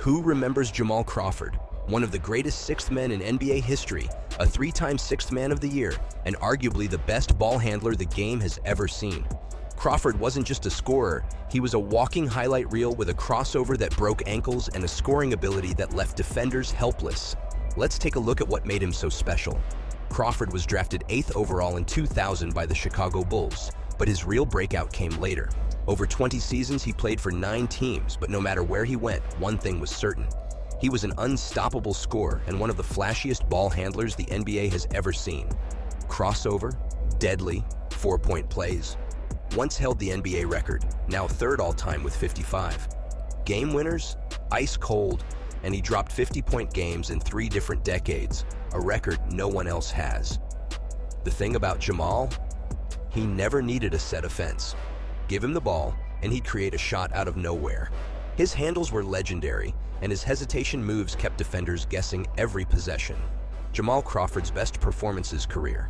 Who remembers Jamal Crawford, one of the greatest sixth men in NBA history, a three-time Sixth Man of the Year, and arguably the best ball handler the game has ever seen? Crawford wasn't just a scorer, he was a walking highlight reel with a crossover that broke ankles and a scoring ability that left defenders helpless. Let's take a look at what made him so special. Crawford was drafted 8th overall in 2000 by the Chicago Bulls, but his real breakout came later. Over 20 seasons, he played for 9 teams, but no matter where he went, one thing was certain. He was an unstoppable scorer and one of the flashiest ball handlers the NBA has ever seen. Crossover, deadly, 4-point plays. Once held the NBA record, now 3rd all-time with 55. Game winners, ice cold, and he dropped 50-point games in 3 different decades, a record no one else has. The thing about Jamal? He never needed a set offense. Give him the ball, and he'd create a shot out of nowhere. His handles were legendary, and his hesitation moves kept defenders guessing every possession. Jamal Crawford's best performances career.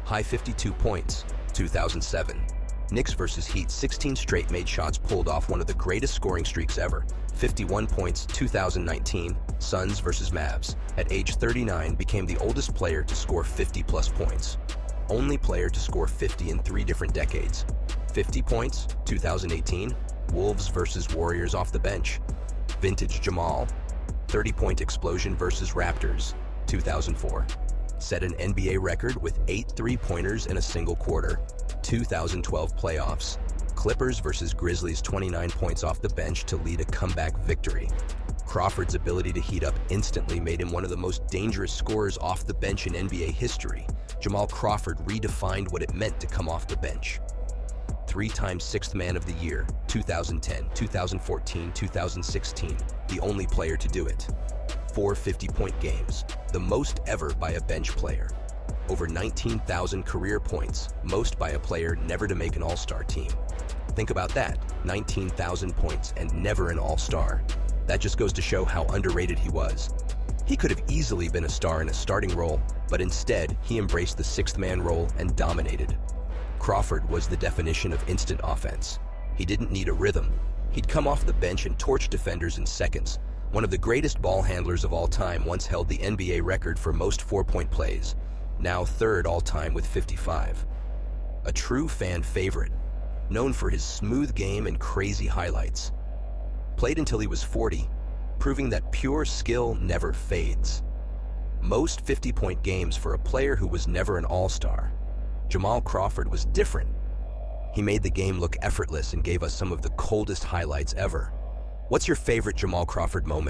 High 52 points, 2007. Knicks vs. Heat, 16 straight made shots pulled off one of the greatest scoring streaks ever. 51 points, 2019. Suns vs. Mavs. At age 39, became the oldest player to score 50-plus points. Only player to score 50 in 3 different decades. 50 points, 2018. Wolves vs. Warriors off the bench. Vintage Jamal. 30-point explosion vs. Raptors, 2004. Set an NBA record with 8 three-pointers in a single quarter. 2012 playoffs. Clippers vs. Grizzlies, 29 points off the bench to lead a comeback victory. Crawford's ability to heat up instantly made him one of the most dangerous scorers off the bench in NBA history. Jamal Crawford redefined what it meant to come off the bench. 3-time Sixth Man of the Year, 2010, 2014, 2016, the only player to do it. 4 50-point games, the most ever by a bench player. Over 19,000 career points, most by a player never to make an All-Star team. Think about that, 19,000 points and never an All-Star. That just goes to show how underrated he was. He could have easily been a star in a starting role, but instead, he embraced the sixth man role and dominated. Crawford was the definition of instant offense. He didn't need a rhythm. He'd come off the bench and torch defenders in seconds. One of the greatest ball handlers of all time, once held the NBA record for most 4-point plays, now 3rd all-time with 55. A true fan favorite, known for his smooth game and crazy highlights. Played until he was 40, proving that pure skill never fades. Most 50-point games for a player who was never an all-star. Jamal Crawford was different. He made the game look effortless and gave us some of the coldest highlights ever. What's your favorite Jamal Crawford moment?